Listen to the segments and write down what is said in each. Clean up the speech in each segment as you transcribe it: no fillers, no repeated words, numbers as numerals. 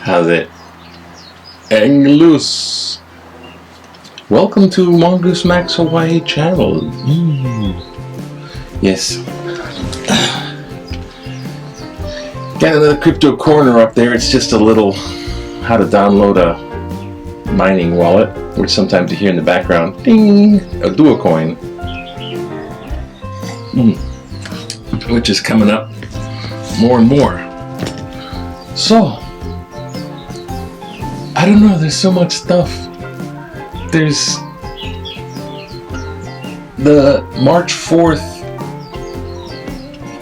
How's it? Hang loose. Welcome to Mongoose Max Hawaii channel. Yes. Got another crypto corner up there. It's just a little how to download a mining wallet, which sometimes you hear in the background. Ding! Oduwa coin. Which is coming up more and more. So, I don't know, there's so much stuff. There's the March 4th,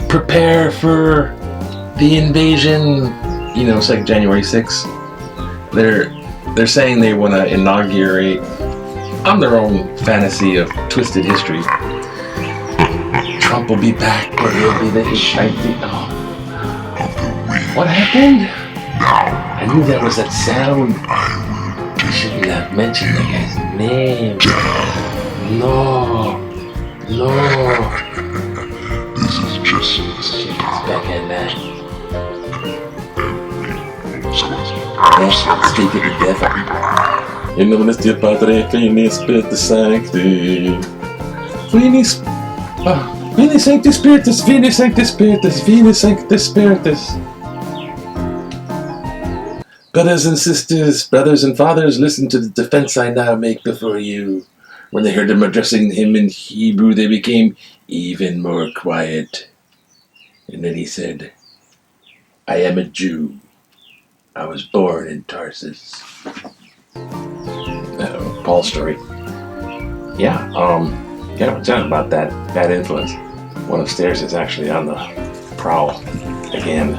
prepare for the invasion, you know, it's like January 6th. They're saying they want to inaugurate, on their own fantasy of twisted history, Trump will be back, but he'll be the oh. What happened? I knew that was that sound. I shouldn't have mentioned the guy's name. No. This is just It's back at that. Speak it to death. In nomine Dei Padre, Filii, Spiritus Sancti. Filii Sancti Spiritus, Filii Sancti Spiritus, Filii Sancti Spiritus. Brothers and sisters, brothers and fathers, listen to the defense I now make before you. When they heard him addressing him in Hebrew, they became even more quiet. And then he said, I am a Jew. I was born in Tarsus. Paul's story. Yeah, we're talking about that bad influence. One upstairs is actually on the prowl again.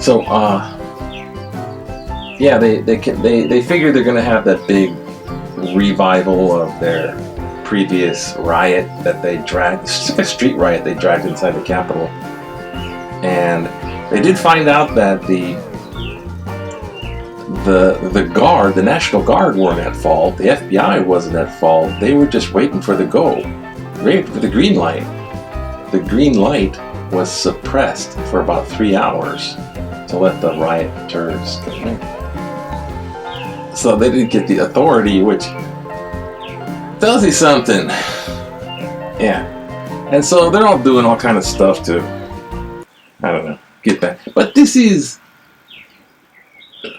So, yeah, they figure they're going to have that big revival of their previous riot that they dragged. It's like a street riot they dragged inside the Capitol. And they did find out that the Guard, the National Guard, weren't at fault. The FBI wasn't at fault. They were just waiting for the waiting for the green light. The green light was suppressed for about 3 hours to let the rioters come in. So they didn't get the authority, which tells you something. Yeah. And so they're all doing all kind of stuff to, I don't know, get back. But this is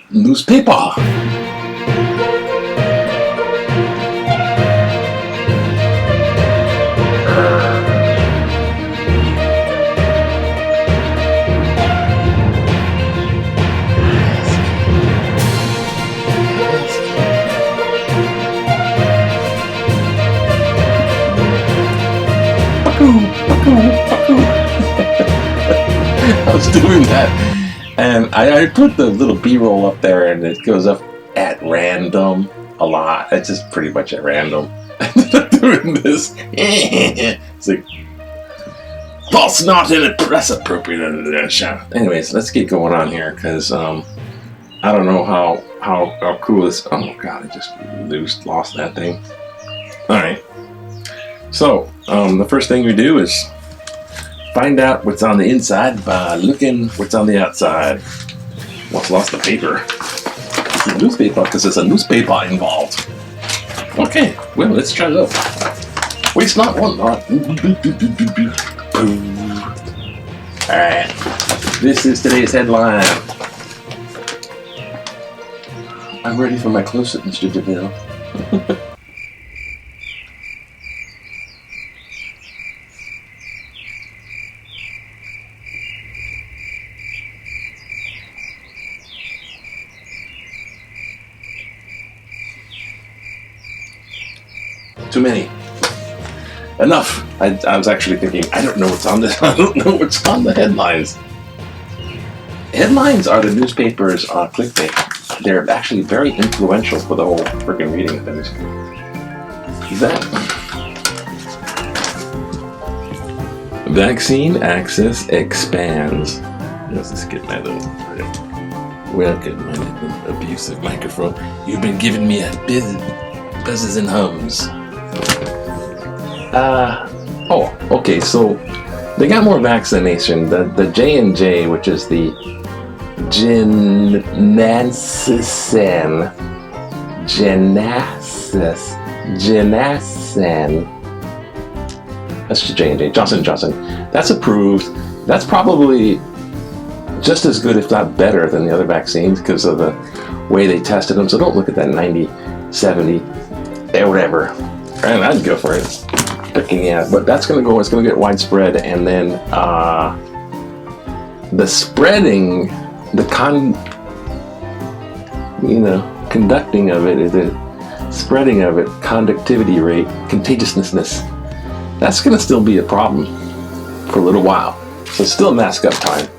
newspaper. I was doing that, and I put the little B-roll up there, and it goes up at random a lot. It's just pretty much at random. Doing this, it's like false, not in press appropriate. Anyways, let's get going on here, because I don't know how cool this. Oh god, I just lost that thing. All right. So the first thing we do is find out what's on the inside by looking what's on the outside. Once lost the paper. It's a newspaper because there's a newspaper involved. Okay, well, let's try it out. Waste not, one not. Alright, this is today's headline. I'm ready for my close-up, Mr. DeVille. Too many. Enough. I was actually thinking, I don't know what's on this. I don't know what's on the headlines. Headlines are the newspaper's clickbait. They're actually very influential for the whole freaking reading of things. Vaccine access expands. Let's just get my little welcome, my little abusive microphone. You've been giving me a buzzes and hums. Okay, so they got more vaccination. The J&J, which is the Jenassen. That's J&J, Johnson & Johnson. That's approved. That's probably just as good, if not better, than the other vaccines because of the way they tested them. So don't look at that 90, 70, whatever. And I'd go for it. Yeah, but that's going to go. It's going to get widespread, and then the spreading, conducting of it, the spreading of it, conductivity rate, contagiousness. That's going to still be a problem for a little while. So it's still mask up time.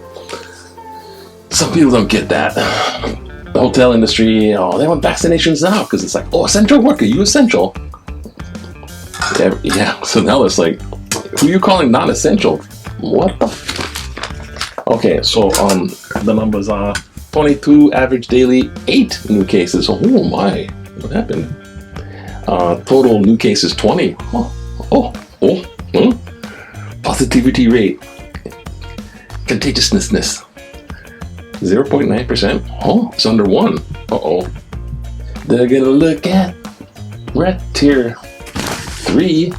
Some people don't get that. The hotel industry, they want vaccinations now because it's like, essential worker, you essential. Yeah, so now it's like, who are you calling non-essential? What the? Okay, so the numbers are 22 average daily, 8 new cases. Oh my, what happened? Total new cases 20. Positivity rate, contagiousness 0.9%. It's under 1. They're gonna look at red tier 3.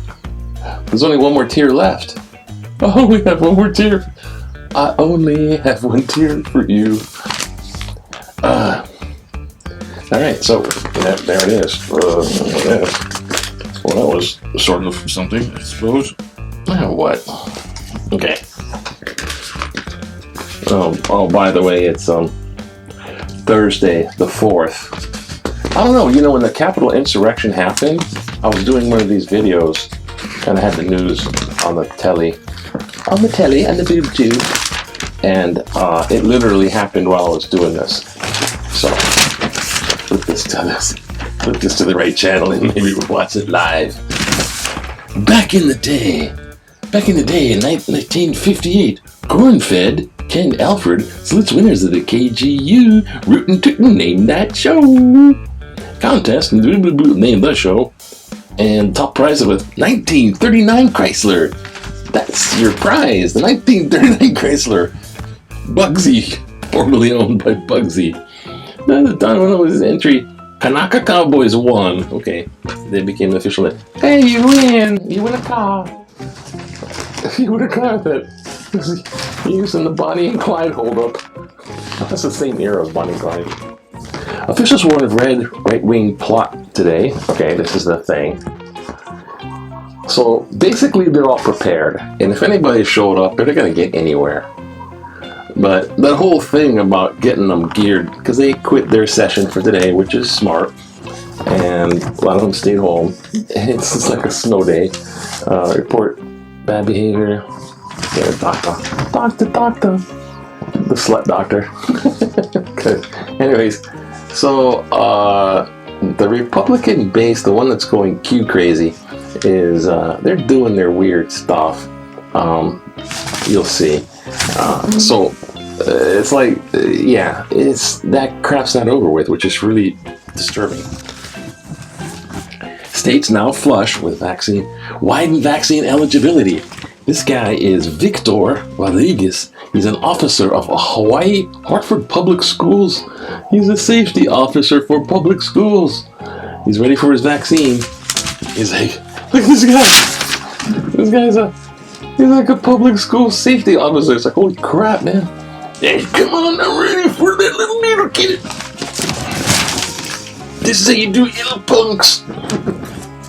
There's only one more tier left. We have one more tier. I only have one tier for you. Alright, so there it is. Well, that was sort of something, I suppose. What? Okay. By the way, it's Thursday the 4th. I don't know, when the Capitol insurrection happened, I was doing one of these videos, and I had the news on the telly, and the boob tube, and it literally happened while I was doing this. So, flip this to the right channel, and maybe we'll watch it live. Back in the day, in 1958, corn-fed Ken Alfred slits winners of the KGU Rootin' Tootin' Name That Show contest, and name the show, and top prize of a 1939 Chrysler. That's your prize, the 1939 Chrysler. Bugsy, formerly owned by Bugsy. Don was entry. Kanaka Cowboys won. Okay, they became the official. Hey, you win! You win a car. You win a car that using the Bonnie and Clyde holdup. That's the same era as Bonnie and Clyde. Officials warn of red right-wing plot today. Okay, this is the thing. So basically, they're all prepared, and if anybody showed up, they're not going to get anywhere. But that whole thing about getting them geared, because they quit their session for today, which is smart, and a lot of them stayed home. It's just like a snow day. Report bad behavior. Yeah, doctor. The slut doctor. Okay. Anyways, so the Republican base, the one that's going Q crazy, is they're doing their weird stuff. You'll see. So it's like, it's that crap's not over with, which is really disturbing. States now flush with widen vaccine eligibility. This guy is Victor Rodriguez. He's an officer of Hawaii Hartford Public Schools. He's a safety officer for public schools. He's ready for his vaccine. He's like, look at this guy. This guy's he's like a public school safety officer. It's like, holy crap, man. Hey, come on, I'm ready for that little needle kid. This is how you do it, little punks.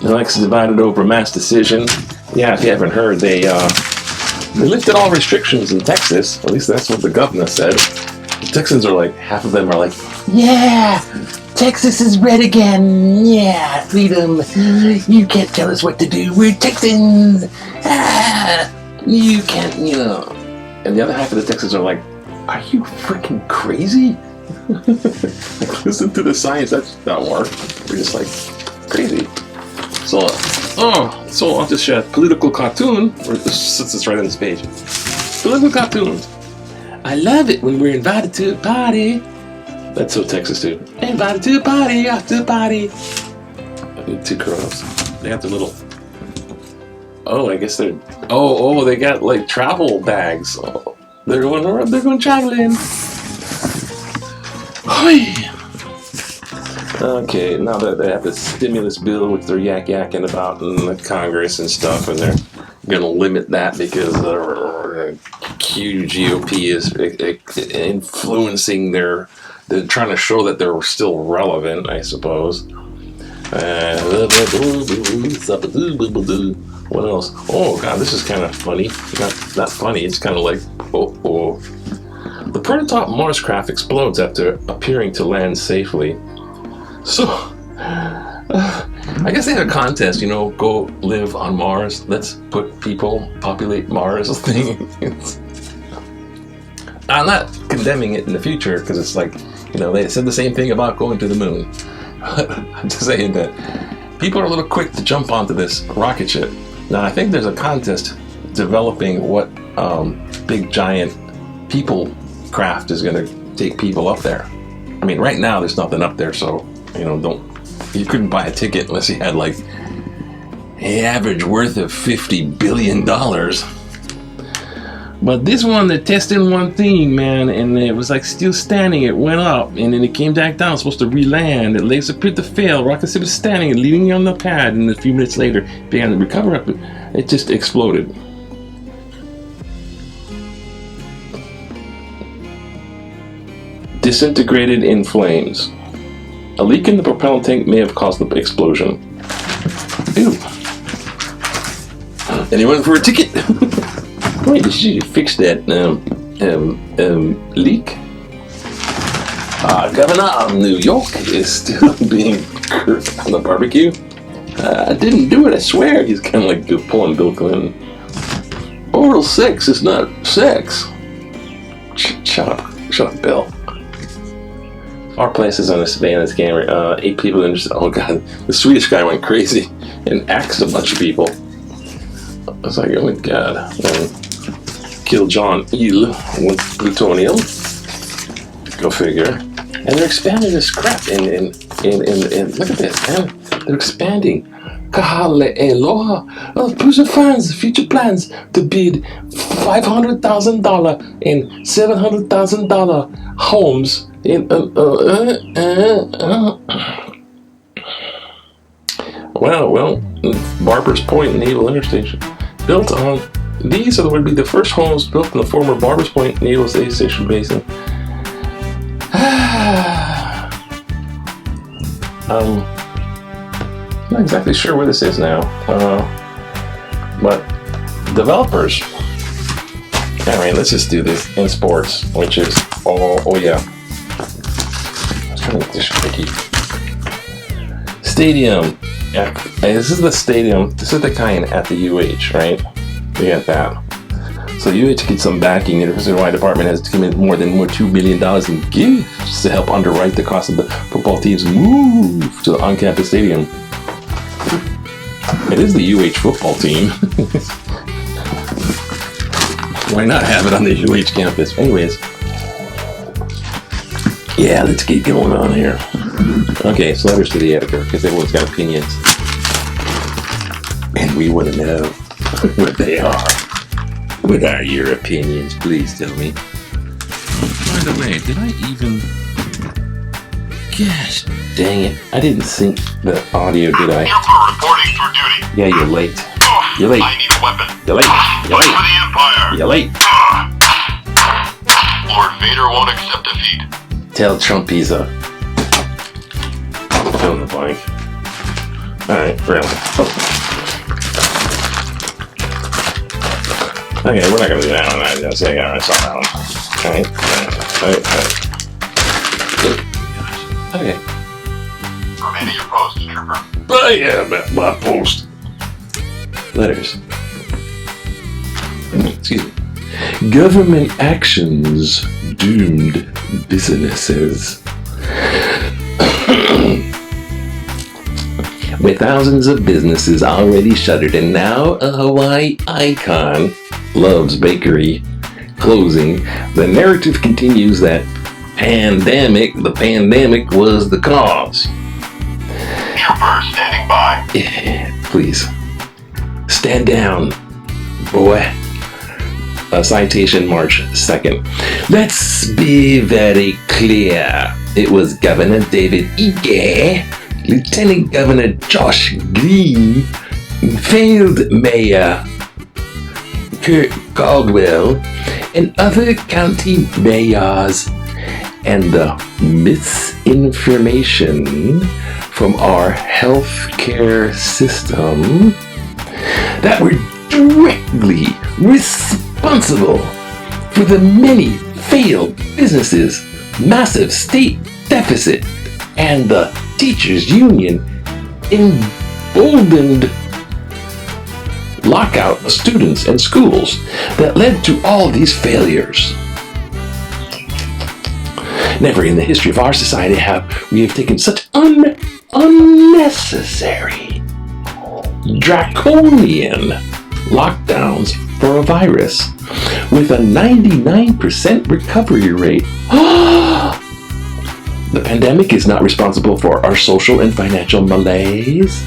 The election's divided over mass decision. Yeah, if you haven't heard, they lifted all restrictions in Texas. At least that's what the governor said. The Texans are like, half of them are like, yeah, Texas is red again. Yeah, freedom. You can't tell us what to do. We're Texans. Ah, you can't, you know. And the other half of the Texans are like, are you freaking crazy? Like, listen to the science. That's not work. We're just like crazy. So, I'll just share a political cartoon. Since it's right on this page. Political cartoons. I love it when we're invited to a party. That's so Texas too. Invited to a party, after a party. Two girls. They have their little. Oh, I guess they're. Oh, they got like travel bags. Oh, they're going traveling. Okay, now that they have the stimulus bill, which they're yakking about in the Congress and stuff, and they're going to limit that because the huge GOP is influencing they're trying to show that they're still relevant, I suppose. What else? Oh God, this is kind of funny. Not funny. It's kind of like oh. The prototype Mars craft explodes after appearing to land safely. So, I guess they had a contest, go live on Mars. Let's populate Mars thing. I'm not condemning it in the future because it's like, they said the same thing about going to the moon. But I'm just saying that people are a little quick to jump onto this rocket ship. Now, I think there's a contest developing what big giant people craft is going to take people up there. I mean, right now there's nothing up there, so you couldn't buy a ticket unless you had like an average worth of $50 billion. But this one, they're testing one thing, man, and it was like still standing. It went up, and then it came back down, supposed to re-land. It laser appeared to fail. Rocket ship was standing and leaning on the pad, and a few minutes later, began to recover up. It just exploded. Disintegrated in flames. A leak in the propellant tank may have caused the explosion. Ew. Anyone for a ticket? Wait, did you fix that leak? Governor of New York is still being cursed on the barbecue. I didn't do it, I swear. He's kind of like pulling Bill Clinton. Oral sex is not sex. Shut up, Bill. Our place is on a surveillance camera. 8 people interested. Oh God, the Swedish guy went crazy and axed a bunch of people. I was like, oh my God. Killed John Eel with plutonium. Go figure. And they're expanding this crap and look at this, man. They're expanding. Kahale Eloha. Pusa fans, future plans to bid $500,000 and $700,000 homes in well, Barbers Point Naval Interstation. Built on these would be the first homes built in the former Barbers Point Naval Station basin. Not exactly sure where this is now, but developers. Alright, let's just do this in sports, which is oh yeah. I was trying to get this tricky. Stadium. This is the stadium. This is the kind at the UH, right? We got that. So UH gets some backing. The University of Hawaii Department has committed more than $2 million in gifts to help underwrite the cost of the football team's move to the on-campus stadium. It is the UH football team. Why not have it on the UH campus? Anyways. Yeah, let's get going on here. Okay, so letters to the editor, because everyone's got opinions. And we want to know what they are. What are your opinions? Please tell me. By the way, did I even... Gosh, dang it. I didn't sync the audio, did I? Airport reporting for duty. Yeah, you're late. You're late. I need a weapon. You're late. You're Fight late. for the Empire. You're late. Lord Vader won't accept defeat. Tell Trump he's a Fill in the blank. Alright, really. Okay, we're not gonna do that one. I just say, I saw that one. Alright. Okay. Remain at your post, trooper. I am at my post. Letters. Excuse me. Government actions doomed businesses. With thousands of businesses already shuttered and now a Hawaii icon, Love's Bakery, closing, the narrative continues that the pandemic was the cause. Trooper standing by. Please, stand down, boy. Citation March 2nd. Let's be very clear. It was Governor David Ige, Lieutenant Governor Josh Green, failed Mayor Kurt Caldwell, and other county mayors, and the misinformation from our healthcare system that were directly responsible for the many failed businesses, massive state deficit, and the teachers union emboldened lockout of students and schools that led to all these failures. Never in the history of our society have we taken such unnecessary, draconian lockdowns for a virus with a 99% recovery rate. The pandemic is not responsible for our social and financial malaise.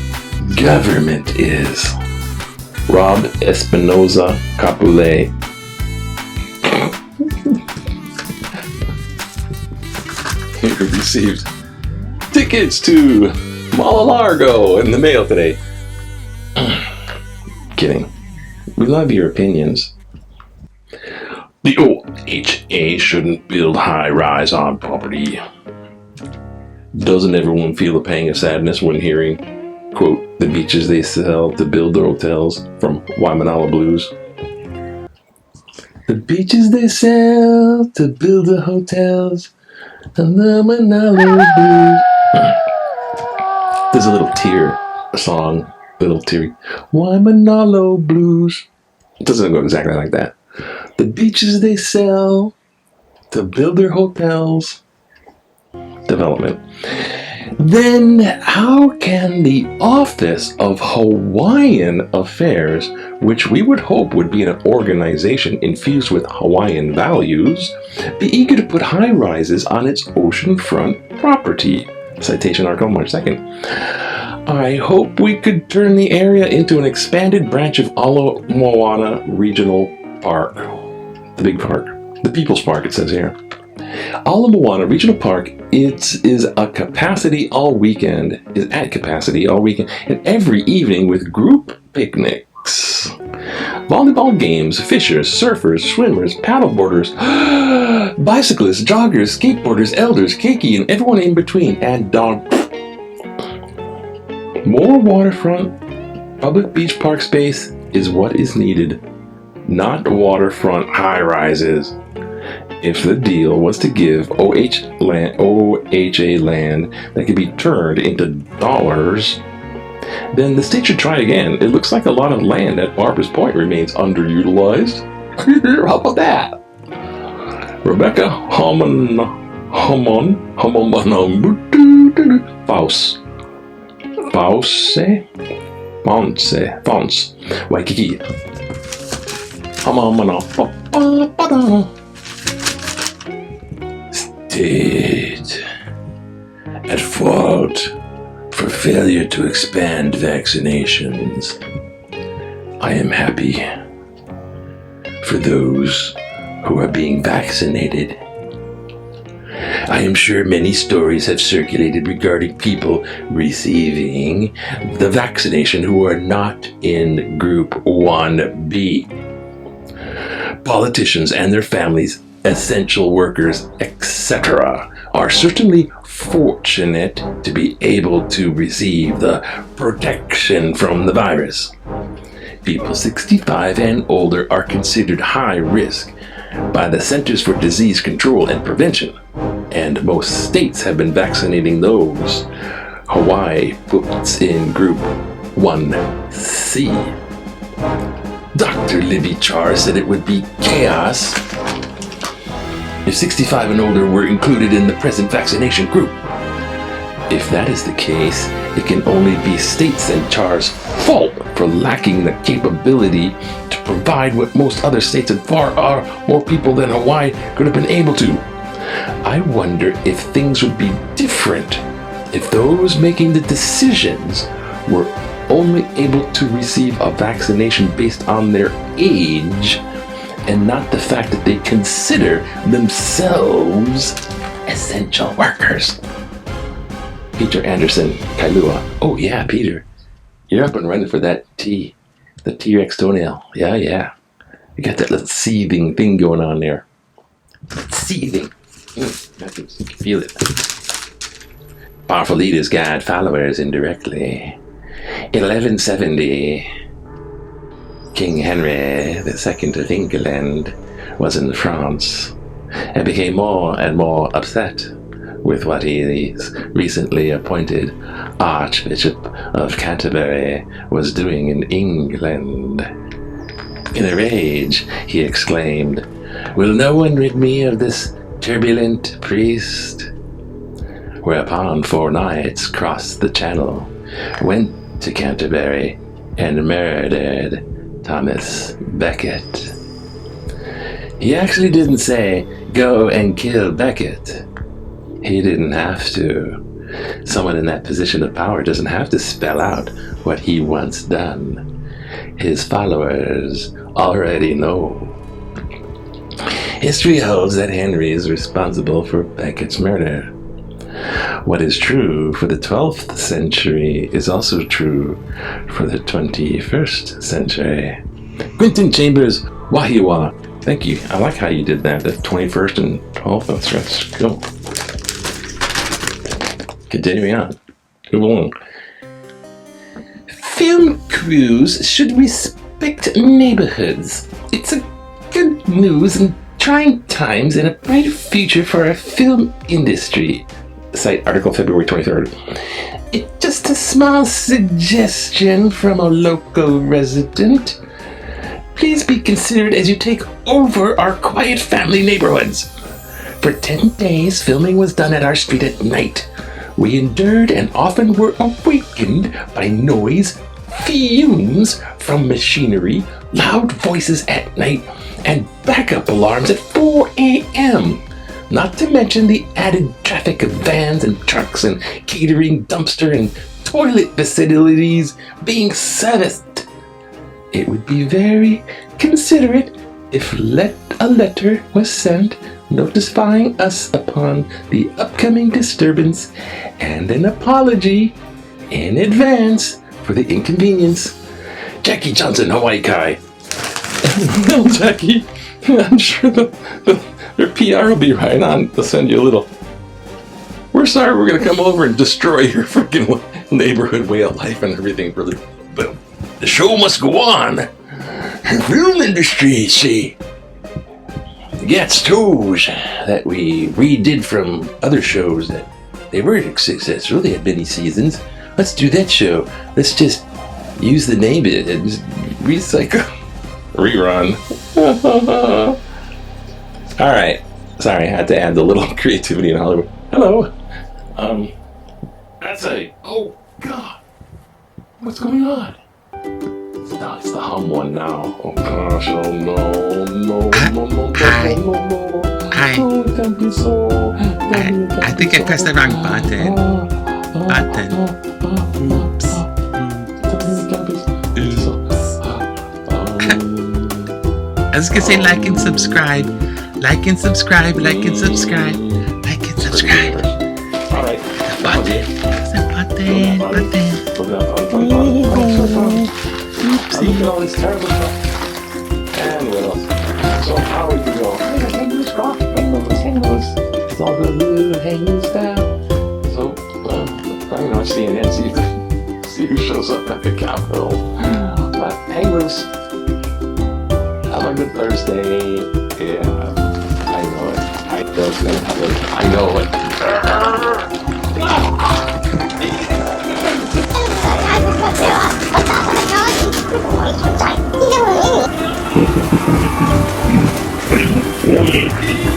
Government is. Rob Espinoza Capule. You received tickets to Mar-a-Lago in the mail today. Kidding. We love your opinions. The OHA shouldn't build high-rise on property. Doesn't everyone feel a pang of sadness when hearing, quote, the beaches they sell to build their hotels from Waimanalo Blues? The beaches they sell to build the hotels and the Manalo Blues. There's a little tear song, little teary. Waimanalo Blues. It doesn't go exactly like that. The beaches they sell to build their hotels. Development. Then how can the Office of Hawaiian Affairs, which we would hope would be an organization infused with Hawaiian values, be eager to put high rises on its oceanfront property? Citation article March 2nd. I hope we could turn the area into an expanded branch of Ala Moana Regional Park. The big park. The People's Park, it says here. Ala Moana Regional Park is at capacity all weekend, and every evening with group picnics, volleyball games, fishers, surfers, swimmers, paddleboarders, bicyclists, joggers, skateboarders, elders, keiki, and everyone in between, and dog. More waterfront, public beach park space is what is needed, not waterfront high-rises. If the deal was to give OHA land that could be turned into dollars, then the state should try again. It looks like a lot of land at Barbers Point remains underutilized. How about that? Rebecca Fonse, Waikiki. State at fault for failure to expand vaccinations. I am happy for those who are being vaccinated. I am sure many stories have circulated regarding people receiving the vaccination who are not in Group 1B. Politicians and their families, essential workers, etc., are certainly fortunate to be able to receive the protection from the virus. People 65 and older are considered high risk by the Centers for Disease Control and Prevention, and most states have been vaccinating those. Hawaii puts in Group 1C. Dr. Libby Char said it would be chaos if 65 and older were included in the present vaccination group. If that is the case, it can only be states and Char's fault for lacking the capability to provide what most other states and far more people than Hawaii could have been able to. I wonder if things would be different if those making the decisions were only able to receive a vaccination based on their age and not the fact that they consider themselves essential workers. Peter Anderson, Kailua. Oh yeah, Peter. You're up and running for that the T-Rex toenail. Yeah. You got that little seething thing going on there. Seething. You can feel it. Powerful leaders guide followers indirectly. 1170, King Henry II of England was in France and became more and more upset with what his recently appointed Archbishop of Canterbury was doing in England. In a rage, he exclaimed, "Will no one rid me of this turbulent priest?" Whereupon 4 knights crossed the channel, went to Canterbury, and murdered Thomas Becket. He actually didn't say, "Go and kill Becket." He didn't have to. Someone in that position of power doesn't have to spell out what he wants done. His followers already know. History holds that Henry is responsible for Becket's murder. What is true for the 12th century is also true for the 21st century. Quentin Chambers, Wahiwa. Thank you. I like how you did that. The 21st and 12th. That's cool. Continuing on. Move along. Film crews should respect neighborhoods. It's a good news in trying times and a bright future for our film industry. Cite article February 23rd. It's just a small suggestion from a local resident. Please be considerate as you take over our quiet family neighborhoods. For 10 days, filming was done at our street at night. We endured and often were awakened by noise, fumes from machinery, loud voices at night, and backup alarms at 4 a.m. Not to mention the added traffic of vans and trucks and catering, dumpster, and toilet facilities being serviced. It would be very considerate if a letter was sent notifying us upon the upcoming disturbance and an apology in advance for the inconvenience. Jackie Johnson, Hawaii Kai. No, Jackie, I'm sure their PR will be right on. They'll send you a little, "We're sorry, we're going to come over and destroy your freaking neighborhood way of life and everything, brother. But the show must go on. The film industry, see, gets shows that we redid from other shows that they were successful. They had many seasons. Let's do that show. Let's just use the name of it and just recycle." Rerun. Alright. Sorry, I had to add the little creativity in Hollywood. Hello. That's oh God. What's going on? No, it's the hum one now. Oh gosh, oh no. Hi. Oh, don't be so. I think I pressed the wrong button. Oops. I was gonna say like and subscribe. Like and subscribe. Like and subscribe. Like and subscribe. Alright. The button. Button. Look at all this terrible stuff. And what else? So how we can go? Hang loose. It's all good. Hang loose down. watch CNN, see who shows up at the Capitol. But hey, Bruce, have a good Thursday. Yeah, I know it. I know it.